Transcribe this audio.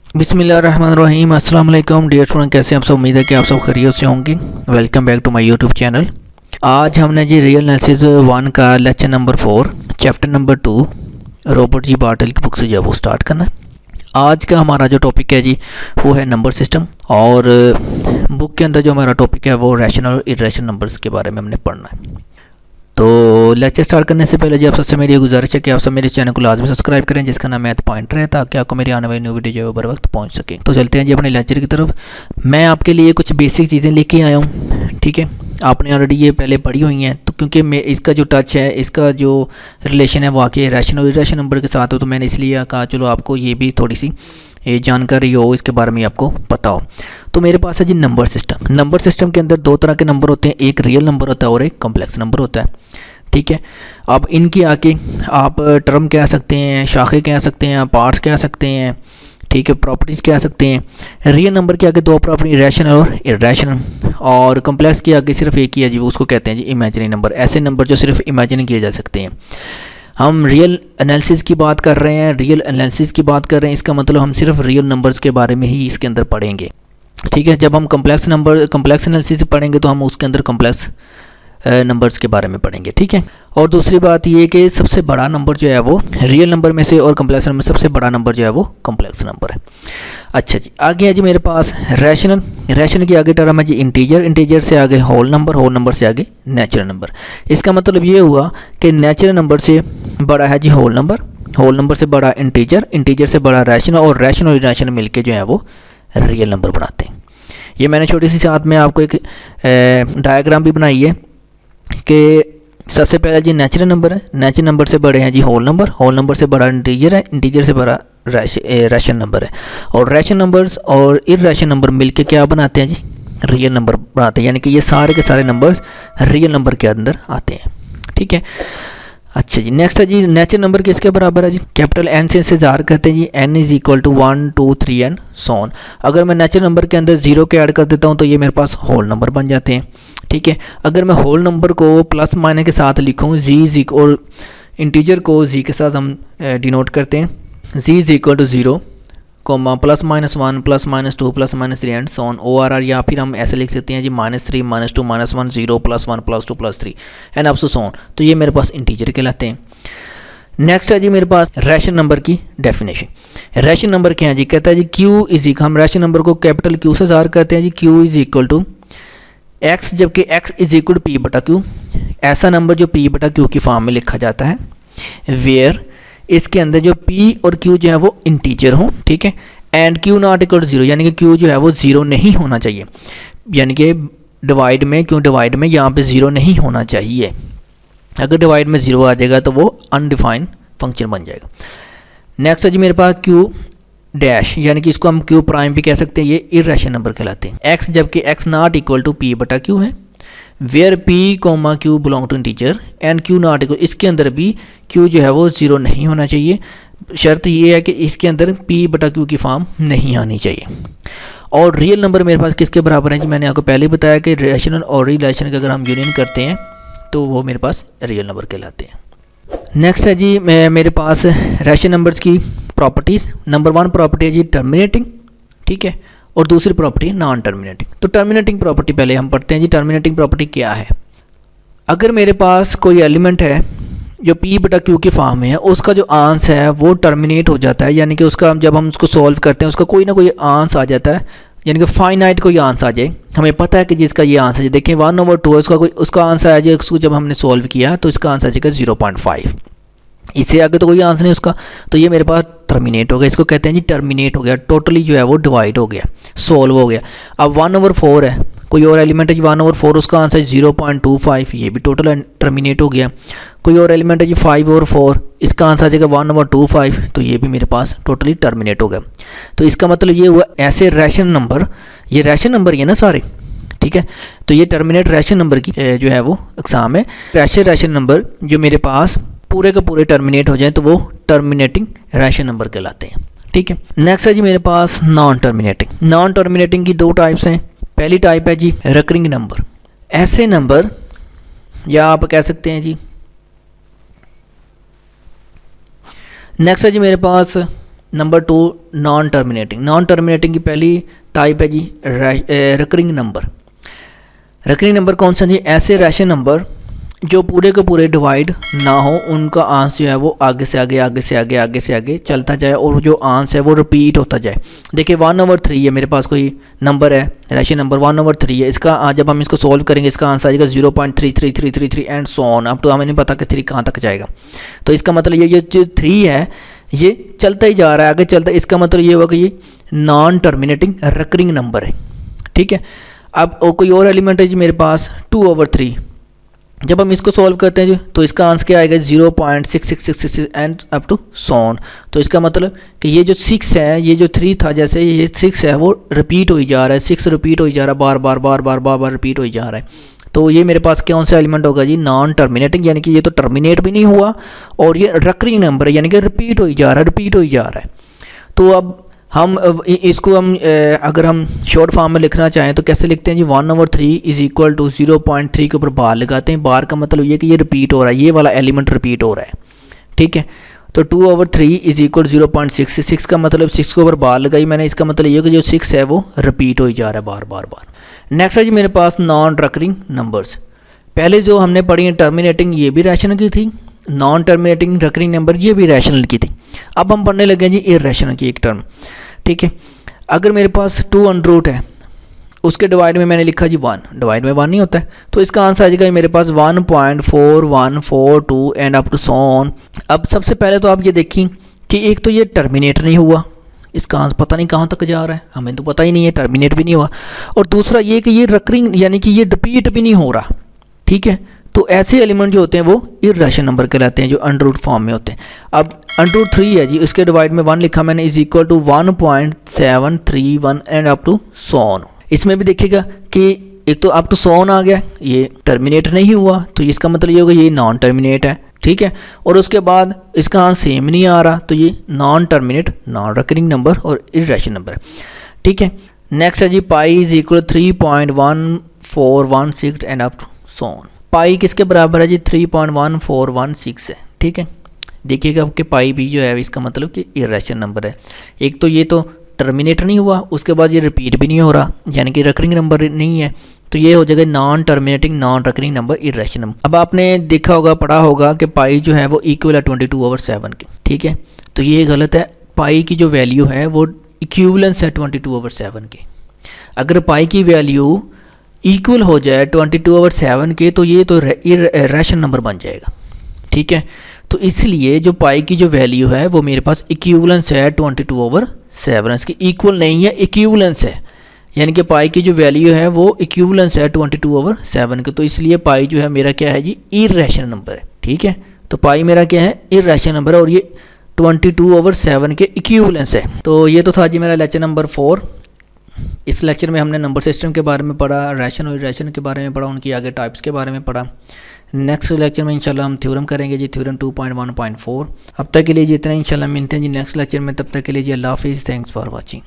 बिस्मिल्लाहिर्रहमानिर्रहीम। अस्सलाम वालेकुम डियर स्टूडेंट, कैसे हैं आप सब। उम्मीद है कि आप सब खैरियत से होंगे। Welcome back to my YouTube channel. आज हमने जी रियल एनालिसिस 1 का lecture number 4 chapter number 2 Robert G Bartle की बुक से जो है वो स्टार्ट करना है। आज का हमारा जो टॉपिक है जी वो है नंबर सिस्टम, और बुक के अंदर जो हमारा टॉपिक है वो रैशनल और इर्रेशनल नंबर्स के बारे में हमने पढ़ना है। तो लेक्चर स्टार्ट करने से पहले जी आप सबसे मेरी गुजारिश है कि आप सब मेरे चैनल को लाजमी सब्सक्राइब करें, जिसका नाम मैथ पॉइंटर है, ताकि आपको मेरी आने वाली न्यू वीडियो जो है वो बर वक्त पहुंच सके। तो चलते हैं जी अपने लेक्चर की तरफ। मैं आपके लिए कुछ बेसिक चीज़ें लेके आया हूँ, ठीक है। आपने ऑलरेडी ये पहले पढ़ी हुई हैं, तो क्योंकि मैं इसका जो टच है, इसका जो रिलेशन है वो आके रैशनल और इर्रेशनल नंबर के साथ हो, तो मैंने इसलिए कहा चलो आपको ये भी थोड़ी सी ये जानकारी हो, इसके बारे में आपको पता हो। तो मेरे पास है जी नंबर सिस्टम। नंबर सिस्टम के अंदर दो तरह के नंबर होते हैं, एक रियल नंबर होता है और एक कॉम्प्लेक्स नंबर होता है, ठीक है। अब इनकी आके आप टर्म कह सकते हैं, शाखे कह सकते हैं, पार्ट्स कह सकते हैं, ठीक है, प्रॉपर्टीज़ कह सकते हैं। रियल नंबर के आगे दो प्रॉपर्टी, रैशनल और इर्रेशनल, और कॉम्प्लेक्स के आगे सिर्फ एक ही है जी, उसको कहते हैं जी इमेजिनरी नंबर। ऐसे नंबर जो सिर्फ इमेजिन किए जा सकते हैं। हम रियल एनालिसिस की बात कर रहे हैं, रियल एनालिसिस की बात कर रहे हैं, इसका मतलब हम सिर्फ रियल नंबर्स के बारे में ही इसके अंदर पढ़ेंगे, ठीक है। जब हम कॉम्प्लेक्स एनालिसिस पढ़ेंगे तो हम उसके अंदर कॉम्प्लेक्स नंबर्स के बारे में पढ़ेंगे, ठीक है। और दूसरी बात ये कि सबसे बड़ा नंबर जो है वो रियल नंबर में से, और कॉम्प्लेक्स नंबर में सबसे बड़ा नंबर जो है वो कॉम्प्लेक्स नंबर है। अच्छा जी, आगे है जी मेरे पास रैशनल। रैशनल के आगे टर्म है जी इंटीजर। इंटीजर से आगे होल नंबर, होल नंबर से आगे नेचुरल नंबर। इसका मतलब ये हुआ कि नेचुरल नंबर से बड़ा है जी होल नंबर, होल नंबर से बड़ा इंटीजर, इंटीजर से बड़ा रैशनल, और रैशनल और इर्रेशनल मिलके जो है वो रियल नंबर बनाते हैं। ये मैंने छोटी सी साथ में आपको एक डायग्राम भी बनाई है कि सबसे पहला जी नेचुरल नंबर है, नेचुरल नंबर से बड़े हैं जी होल नंबर, होल नंबर से बड़ा इंटीजर है, इंटीजर से बड़ा रैशनल नंबर है, और रैशनल नंबर्स और इर्रेशनल नंबर मिलके क्या बनाते हैं जी रियल नंबर बनाते हैं। यानी कि ये सारे के सारे नंबर्स रियल नंबर के अंदर आते हैं, ठीक है। अच्छा जी, नेक्स्ट है जी नेचुरल नंबर किसके बराबर है जी, कैपिटल एन से इंतजार करते हैं जी, N is equal to 1 2 3 and so on. अगर मैं नेचुरल नंबर के अंदर जीरो के ऐड कर देता हूँ तो ये मेरे पास होल नंबर बन जाते हैं, ठीक है। अगर मैं होल नंबर को प्लस माइनस के साथ लिखूँ, जी और इंटीजर को जी के साथ हम डिनोट करते हैं, Z is equal to 0 comma +-1 +-2 +-3 and so on O R R, या फिर हम ऐसे लिख सकते हैं जी -3 -2 -1 0 +1 +2 +3 एंड अप टू सोन। तो ये मेरे पास इंटीजर कहलाते हैं। नेक्स्ट है जी मेरे पास रैशनल नंबर की डेफिनेशन। रैशनल नंबर क्या है जी, कहता है जी क्यू इज इक्वल, हम रैशनल नंबर को कैपिटल क्यू से ज़ाहिर करते हैं जी, Q is equal to X, जबकि X is equal to P बटा क्यू। ऐसा नंबर जो पी बटा क्यू की फॉर्म में लिखा जाता है, वेयर इसके अंदर जो p और q जो है वो इंटीजर हो, ठीक है, and q not equal to 0, यानी कि q जो है वो 0 नहीं होना चाहिए, यानी कि डिवाइड में, q डिवाइड में यहाँ पे 0 नहीं होना चाहिए। अगर डिवाइड में 0 आ जाएगा तो वो अनडिफाइंड फंक्शन बन जाएगा। नेक्स्ट है जी मेरे पास q डैश, यानी कि इसको हम q प्राइम भी कह सकते हैं, ये इर्रेशनल नंबर कहलाते हैं। x जबकि x not equal to p बटा q है, where p comma q belong to integer and q not equal, इसके अंदर भी q जो है वो 0 नहीं होना चाहिए। शर्त ये है कि इसके अंदर p बटा q की फॉर्म नहीं आनी चाहिए। और रियल नंबर मेरे पास किसके बराबर है जी, मैंने आपको पहले बताया कि रैशनल और रिलेशन का अगर हम यूनियन करते हैं तो वो मेरे पास रियल नंबर कहलाते हैं। नेक्स्ट है जी मेरे पास रैशनल नंबर्स की प्रॉपर्टीज़। नंबर 1 प्रॉपर्टी है जी टर्मिनेटिंग, ठीक है, और दूसरी प्रॉपर्टी नॉन टर्मिनेटिंग। तो टर्मिनेटिंग प्रॉपर्टी पहले हम पढ़ते हैं जी। टर्मिनेटिंग प्रॉपर्टी क्या है, अगर मेरे पास कोई एलिमेंट है जो p बटा q की फॉर्म में है, उसका जो आंस है वो टर्मिनेट हो जाता है, यानी कि उसका जब हम उसको सॉल्व करते हैं उसका कोई ना कोई आंस आ जाता है, यानी कि फाइनाइट कोई आंस आ जाए, हमें पता है कि जिसका ये आंसर है, देखिए 1/2 है, उसका कोई उसका आंसर आ जाए, उसको जब हमने सॉल्व किया तो इसका आंसर आ जाएगा 0.5, इससे आगे तो कोई आंसर नहीं उसका, तो ये मेरे पास टर्मिनेट हो गया। इसको कहते हैं जी टर्मिनेट हो गया, टोटली जो है वो डिवाइड हो गया, सॉल्व हो गया। अब 1/4 है, कोई और एलिमेंट है जी 1/4, उसका आंसर 0.25, ये भी टोटल टर्मिनेट हो गया। कोई और एलिमेंट है जी 5/4, इसका आंसर आ जाएगा 1/25, तो ये भी मेरे पास टोटली टर्मिनेट हो गया। तो इसका मतलब ये हुआ ऐसे रैशनल नंबर, ये रैशनल नंबर ही है ना सारे, ठीक है, तो ये टर्मिनेट रैशनल नंबर की जो है वो एग्जाम है। रैशनल नंबर जो मेरे पास पूरे के पूरे टर्मिनेट हो जाए तो वो टर्मिनेटिंग रैशनल नंबर कहलाते हैं, ठीक है। नेक्स्ट है जी मेरे पास नॉन टर्मिनेटिंग। नॉन टर्मिनेटिंग की दो टाइप्स हैं। पहली टाइप है जी रिकरिंग नंबर, ऐसे नंबर, या आप कह सकते हैं जी नेक्स्ट है जी मेरे पास number 2 non terminating. Non terminating की पहली टाइप है जी रिकरिंग नंबर। रिकरिंग नंबर कौन सा जी? ऐसे रैशनल नंबर जो पूरे के पूरे डिवाइड ना हो, उनका आंस जो है वो आगे से आगे आगे से आगे आगे से आगे चलता जाए और जो आंस है वो रिपीट होता जाए। देखिए 1/3 है मेरे पास कोई नंबर है, रैशनल नंबर 1/3 है। इसका जब हम इसको सॉल्व करेंगे इसका आंसर आ जाएगा 0.33333 एंड सो ऑन। अब तो हमें नहीं पता कि 3 कहाँ तक जाएगा। तो इसका मतलब ये जो 3 है ये चलता ही जा रहा है, आगे चलता है। इसका मतलब ये हुआ कि ये नॉन टर्मिनेटिंग रिकरिंग नंबर है। ठीक है, अब कोई और एलिमेंट है जी मेरे पास 2/3। जब हम इसको सॉल्व करते हैं जी तो इसका आंसर क्या आएगा? 0.6666 and up to so on. तो इसका मतलब कि ये जो 6 है, ये जो 3 था, जैसे ये 6 है वो रिपीट हो जा रहा है, 6 रिपीट हो जा रहा है, बार बार बार बार बार बार रिपीट हो जा रहा है। तो ये मेरे पास कौन सा एलिमेंट होगा जी? नॉन टर्मिनेटिंग, यानी कि ये तो टर्मिनेट भी नहीं हुआ और ये रिकरिंग नंबर है, यानी कि रिपीट हो जा रहा है, रिपीट हो जा रहा है। तो अब हम इसको अगर हम शॉर्ट फॉर्म में लिखना चाहें तो कैसे लिखते हैं जी? 1/3 इज इक्वल टू 0.3 के ऊपर बार लगाते हैं। बार का मतलब ये कि ये रिपीट हो रहा है, ये वाला एलिमेंट रिपीट हो रहा है। ठीक है, तो 2/3 इज इक्वल 0.66 का मतलब 6 के ऊपर बार लगाई मैंने। इसका मतलब ये कि जो 6 है वो रिपीट हो जा रहा है बार बार बार। नेक्स्ट है जी मेरे पास नॉन रिकरिंग नंबर्स। पहले जो हमने पढ़ी है टर्मिनेटिंग, ये भी रैशनल की थी। नॉन टर्मिनेटिंग रिकरिंग नंबर ये भी रैशनल की थी। अब हम पढ़ने लगे जी इरैशनल की एक टर्म। ठीक है, अगर मेरे पास 2 है, उसके डिवाइड में मैंने लिखा जी 1, डिवाइड में 1 नहीं होता है, तो इसका आंसर आ जाएगा मेरे पास 1.4142 and up to so on. अब सबसे पहले तो आप ये देखिए कि एक तो ये टर्मिनेट नहीं हुआ, इसका आंसर पता नहीं कहाँ तक जा रहा है, हमें तो पता ही नहीं है, टर्मिनेट भी नहीं हुआ। और दूसरा ये कि ये रिकरिंग यानी कि ये रिपीट भी नहीं हो रहा। ठीक है, तो ऐसे एलिमेंट जो होते हैं वो इरैशनल नंबर कहलाते हैं, जो अंडर फॉर्म में होते हैं। अब √3 है जी, इसके डिवाइड में 1 लिखा मैंने, is equal to 1.731 and up to so on. इसमें भी देखिएगा कि एक तो अप टू सो ऑन आ गया, ये टर्मिनेट नहीं हुआ, तो इसका मतलब ये होगा ये नॉन टर्मिनेट है। ठीक है, और उसके बाद इसका आंसर सेम नहीं आ रहा, तो ये non terminate, non recurring number और इरैशनल नंबर है। ठीक है, नेक्स्ट है जी pi is equal 3.1416 and up to so on. Pi किसके बराबर है जी? 3.1416 है। ठीक है, देखिएगा कि पाई भी जो है इसका मतलब कि इरैशनल नंबर है। एक तो ये तो टर्मिनेट नहीं हुआ, उसके बाद ये रिपीट भी नहीं हो रहा, यानी कि रिकरिंग नंबर नहीं है, तो ये हो जाएगा non terminating non recurring number irrational number. अब आपने देखा होगा, पढ़ा होगा कि पाई जो है वो इक्वल है 22/7 के। ठीक है, तो ये गलत है। पाई की जो वैल्यू है वो इक्विवेलेंस है 22/7 के। अगर पाई की वैल्यू इक्वल हो जाए 22/7 के तो ये तो इरैशनल नंबर बन जाएगा। ठीक है, तो इसलिए जो पाई की जो वैल्यू है वो मेरे पास इक्विवेलेंस है 22/7, इसकी इक्वल नहीं है, इक्विवेलेंस है, यानी कि पाई की जो वैल्यू है वो इक्विवेलेंस है 22/7 के। तो इसलिए पाई जो है मेरा क्या है जी? इरैशनल नंबर है। ठीक है, तो पाई मेरा क्या है? इरैशनल नंबर है और ये 22/7 के इक्विवेलेंस है। तो ये तो था जी मेरा लेक्चर नंबर 4। इस लेक्चर में हमने नंबर सिस्टम के बारे में पढ़ा, रैशनल और इरैशनल के बारे में पढ़ा, उनकी आगे टाइप्स के बारे में पढ़ा। नेक्स्ट लेक्चर में इंशाल्लाह हम थ्योरम करेंगे जी, थ्योरम 2.1.4। अब तक के लिए जी इतना, इंशाल्लाह मिलते हैं जी नेक्स्ट लेक्चर में। तब तक के लिए जी अल्लाह हाफिज़, थैंक्स फॉर वॉचिंग।